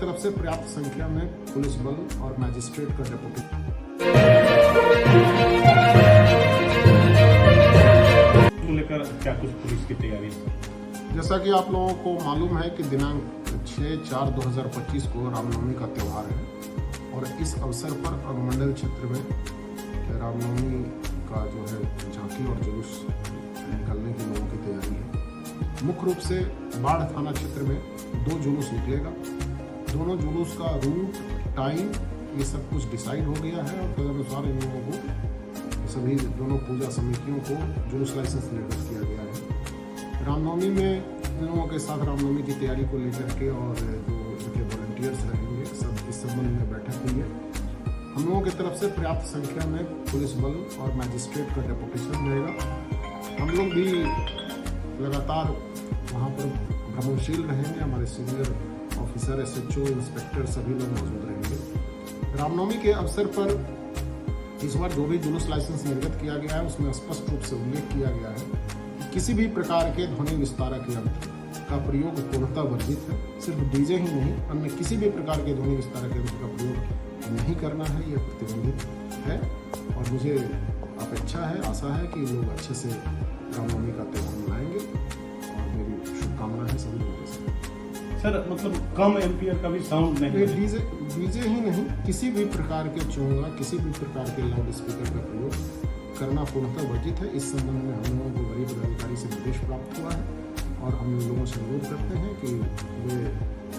तरफ से पर्याप्त संख्या में पुलिस बल और मैजिस्ट्रेट का डेपुटी लेकर क्या कुछ पुलिस की तैयारी है? जैसा कि आप लोगों को मालूम है कि दिनांक 6/4/2025 को रामनवमी का त्यौहार है और इस अवसर पर अनुमंडल क्षेत्र में रामनवमी का जो है झांकी और जुलूस निकलने की लोगों की तैयारी है। मुख्य रूप से बाढ़ थाना क्षेत्र में 2 जुलूस निकलेगा। दोनों जुलूस का रूट, टाइम ये सब कुछ डिसाइड हो गया है और तदनुसार इन लोगों को सभी दोनों पूजा समितियों को जुलूस लाइसेंस निर्गत किया गया है। रामनवमी में इन लोगों के साथ रामनवमी की तैयारी को लेकर के और जो इनके वॉलंटियर्स रहेंगे सब इस संबंध में बैठक हुई है। हम लोगों की तरफ से पर्याप्त संख्या में पुलिस बल और मैजिस्ट्रेट का डेपुटेशन रहेगा। हम लोग भी लगातार वहाँ पर भ्रमणशील रहेंगे। हमारे सीनियर ऑफिसर, SHO, इंस्पेक्टर सभी लोग मौजूद रहेंगे। रामनवमी के अवसर पर इस बार जो भी जुलूस लाइसेंस निर्गत किया गया है उसमें स्पष्ट रूप से उल्लेख किया गया है कि किसी भी प्रकार के ध्वनि विस्तारक यंत्र का प्रयोग पूर्णतः वर्जित है। सिर्फ डीजे ही नहीं, अन्य किसी भी प्रकार के ध्वनि विस्तारक यंत्र का प्रयोग नहीं करना है, यह प्रतिबंधित है। और मुझे अपेक्षा है, आशा है कि लोग अच्छे से रामनवमी का त्यौहार मनाएंगे और मेरी शुभकामना है सभी लोगों के साथ। सर मतलब कम एम्पियर का भी साउंड नहीं, डीजे ही नहीं, किसी भी प्रकार के चोंगा, किसी भी प्रकार के लाउड स्पीकर का प्रयोग करना पूर्णतः वर्जित है। इस संबंध में हम लोगों को वरीय पदाधिकारी से निर्देश प्राप्त हुआ है और हम लोगों से अनुरोध करते हैं कि वे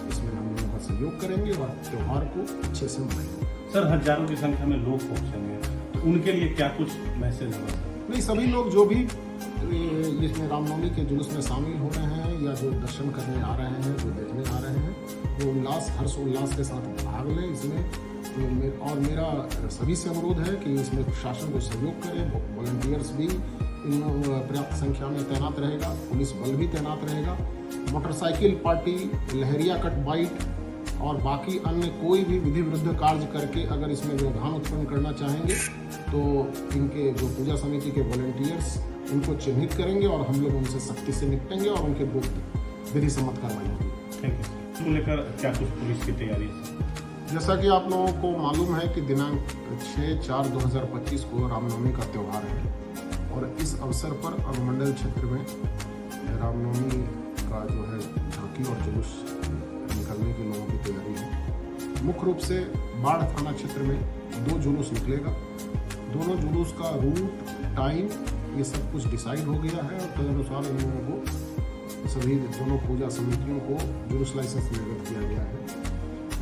इसमें हम लोगों का सहयोग करेंगे और त्यौहार को अच्छे से मनाएंगे। सर हजारों की संख्या में लोग पहुंचेंगे, तो उनके लिए क्या कुछ मैसेज होगा? नहीं, सभी लोग जो भी इसमें रामनवमी के जुलूस में शामिल हो रहे हैं या जो दर्शन करने आ रहे हैं, जो देखने आ रहे हैं, वो हर्ष उल्लास के साथ भाग लें इसमें। और मेरा सभी से अनुरोध है कि इसमें प्रशासन को सहयोग करें। वॉलंटियर्स भी पर्याप्त संख्या में तैनात रहेगा, पुलिस बल भी तैनात रहेगा। मोटरसाइकिल पार्टी, लहरिया कट बाइट और बाकी अन्य कोई भी विधि विरुद्ध कार्य करके अगर इसमें व्यवधान उत्पन्न करना चाहेंगे तो इनके जो पूजा समिति के वॉलंटियर्स उनको चिन्हित करेंगे और हम लोग उनसे सख्ती से निपटेंगे और उनके विरुद्ध विधि सम्मत कार्रवाई होगी। Thank you. लेकर क्या कुछ पुलिस की तैयारी है? जैसा कि आप लोगों को मालूम है कि दिनांक 6/4/2025 को रामनवमी का त्यौहार है और इस अवसर पर अनुमंडल क्षेत्र में रामनवमी का जो है झांकी और जुलूस निकलने की लोगों की तैयारी है। मुख्य रूप से बाढ़ थाना क्षेत्र में 2 जुलूस निकलेगा। दोनों जुलूस का रूट, टाइम ये सब कुछ डिसाइड हो गया है और तदनुसार इन लोगों को सभी दोनों पूजा समितियों को जुलूस लाइसेंस निर्गत किया गया है।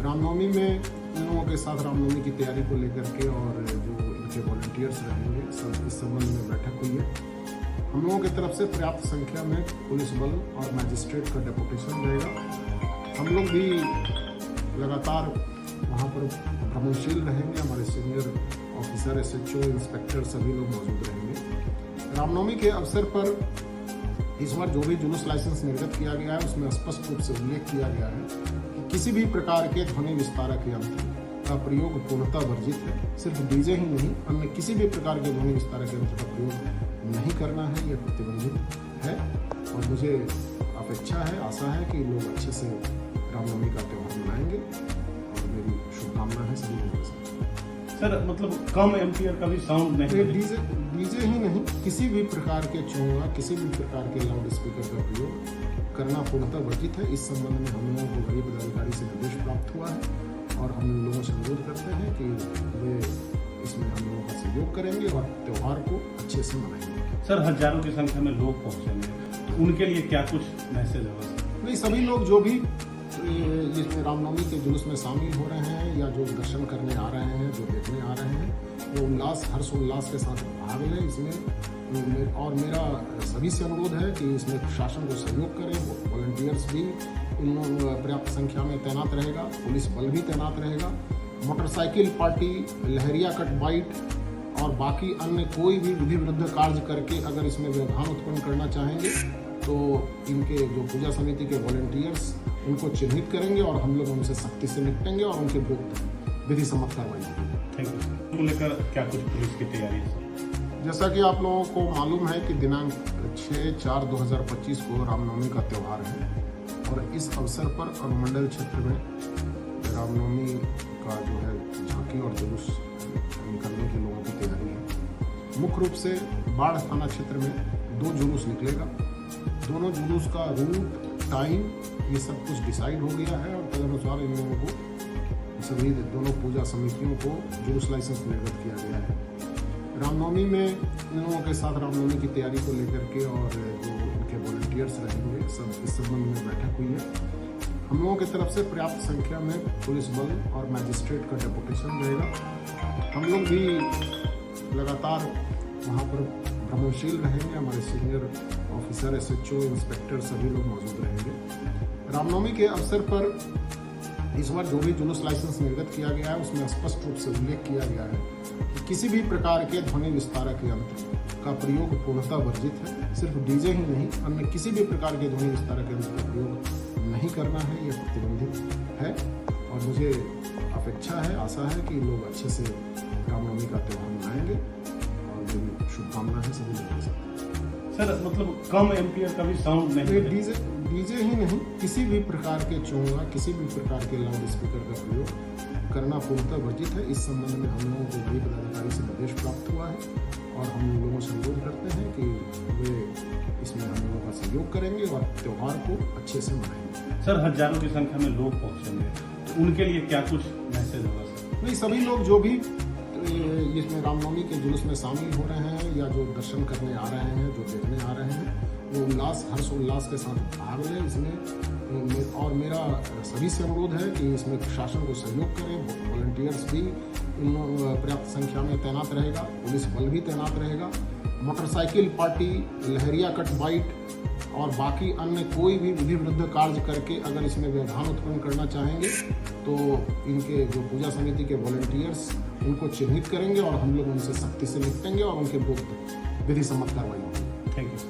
रामनवमी में इन लोगों के साथ रामनवमी की तैयारी को लेकर के और जो इनके वॉलंटियर्स रहेंगे सब इस संबंध में बैठक हुई है। हम लोगों की तरफ से पर्याप्त संख्या में पुलिस बल और मैजिस्ट्रेट का डेपुटेशन रहेगा। हम लोग भी लगातार वहाँ पर भ्रमणशील रहेंगे। हमारे सीनियर ऑफिसर, SHO, इंस्पेक्टर सभी लोग मौजूद रहेंगे। रामनवमी के अवसर पर इस बार जो भी जुलूस लाइसेंस निर्गत किया गया है उसमें स्पष्ट रूप से उल्लेख किया गया है कि किसी भी प्रकार के ध्वनि विस्तारक यंत्र का प्रयोग पूर्णतः वर्जित है। सिर्फ डीजे ही नहीं, अन्य किसी भी प्रकार के ध्वनि विस्तारक यंत्र का प्रयोग नहीं करना है, यह प्रतिबंधित है। और मुझे अपेक्षा है, आशा है कि लोग अच्छे से रामनवमी का त्यौहार मनाएंगे और मेरी शुभकामना है सभी लोगों के साथ। सर मतलब कम एम्पियर का भी साउंड नहीं, डीजे ही नहीं, किसी भी प्रकार के चोंगा, किसी भी प्रकार के लाउड स्पीकर का प्रयोग करना पूर्णतः वर्जित है। इस संबंध में हम लोगों को वरीय पदाधिकारी से निर्देश प्राप्त हुआ है और हम लोगों से अनुरोध करते हैं कि वे इसमें हम लोगों का सहयोग करेंगे और त्यौहार को अच्छे से मनाएंगे। सर हजारों की संख्या में लोग पहुंचेंगे, तो उनके लिए क्या कुछ मैसेज होगा? नहीं, सभी लोग जो भी इसमें रामनवमी के जुलूस में शामिल हो रहे हैं या जो दर्शन करने आ रहे हैं, जो देखने आ रहे हैं, वो हर्ष उल्लास के साथ भाग लें इसमें। और मेरा सभी से अनुरोध है कि इसमें प्रशासन को सहयोग करें। वॉलंटियर्स भी पर्याप्त संख्या में तैनात रहेगा, पुलिस बल भी तैनात रहेगा। मोटरसाइकिल पार्टी, लहरिया कट बाइट और बाकी अन्य कोई भी विधि विरुद्ध कार्य करके अगर इसमें व्यवधान उत्पन्न करना चाहेंगे तो इनके जो पूजा समिति के वॉलंटियर्स उनको चिन्हित करेंगे और हम लोग उनसे सख्ती से निपटेंगे और उनके विरुद्ध विधि सम्मत कार्रवाई होगी। Thank you. लेकर क्या कुछ पुलिस की तैयारी है? जैसा कि आप लोगों को मालूम है कि दिनांक 6/4/2025 को रामनवमी का त्यौहार है और इस अवसर पर अनुमंडल क्षेत्र में रामनवमी का जो है झांकी और जुलूस निकलने की लोगों की तैयारी है। मुख्य रूप से बाढ़ थाना क्षेत्र में 2 जुलूस निकलेगा। दोनों जुलूस का रूट, टाइम, ये सब कुछ डिसाइड हो गया है और तदनुसार इन लोगों को, सभी दोनों पूजा समितियों को जुलूस लाइसेंस निर्गत किया गया है। रामनवमी में इन लोगों के साथ रामनवमी की तैयारी को लेकर के और जो उनके वॉलंटियर्स रहेंगे, सब इस संबंध में बैठक हुई है। हम लोगों की तरफ से पर्याप्त संख्या में पुलिस बल और मैजिस्ट्रेट का डेपुटेशन रहेगा। हम लोग भी लगातार वहाँ पर भ्रमणशील रहेंगे। हमारे सीनियर ऑफिसर, SHO, इंस्पेक्टर सभी लोग मौजूद रहेंगे। रामनवमी के अवसर पर इस बार जो भी जुलूस लाइसेंस निर्गत किया गया है उसमें स्पष्ट रूप से उल्लेख किया गया है कि किसी भी प्रकार के ध्वनि विस्तारक यंत्र का प्रयोग पूर्णतः वर्जित है। सिर्फ डीजे ही नहीं, अन्य किसी भी प्रकार के ध्वनि विस्तारक यंत्र का प्रयोग नहीं करना है, यह प्रतिबंधित है। और मुझे अपेक्षा है, आशा है कि लोग अच्छे से रामनवमी का त्यौहार मनाएंगे और मेरी शुभकामना है सभी लोगों के साथ। सर मतलब कम एम्पियर का भी साउंड नहीं, डीजे ही नहीं, किसी भी प्रकार के चोंगा, किसी भी प्रकार के लाउड स्पीकर का प्रयोग करना पूर्णतः वर्जित है। इस संबंध में हम लोगों को बड़ी पदाधिकारी से निर्देश प्राप्त हुआ है और हम लोगों से अनुरोध करते हैं कि वे इसमें हम लोगों का सहयोग करेंगे और त्यौहार को अच्छे से मनाएंगे। सर हजारों की संख्या में लोग पहुंचेंगे, तो उनके लिए क्या कुछ मैसेज होगा सर? नहीं, सभी लोग जो भी इसमें रामनवमी के जुलूस में शामिल हो रहे हैं या जो दर्शन करने आ रहे हैं, जो देखने आ रहे हैं, वो हर्ष उल्लास के साथ भाग लें इसमें। और मेरा सभी से अनुरोध है कि इसमें प्रशासन को सहयोग करें। वॉलंटियर्स भी पर्याप्त संख्या में तैनात रहेगा, पुलिस बल भी तैनात रहेगा। मोटरसाइकिल पार्टी, लहरिया कट बाइट और बाकी अन्य कोई भी विधि विरुद्ध कार्य करके अगर इसमें व्यवधान उत्पन्न करना चाहेंगे तो इनके जो पूजा समिति के वॉलंटियर्स उनको चिन्हित करेंगे और हम लोग उनसे सख्ती से निपटेंगे और उनके विरुद्ध विधि सम्मत कार्रवाई होगी। Thank you.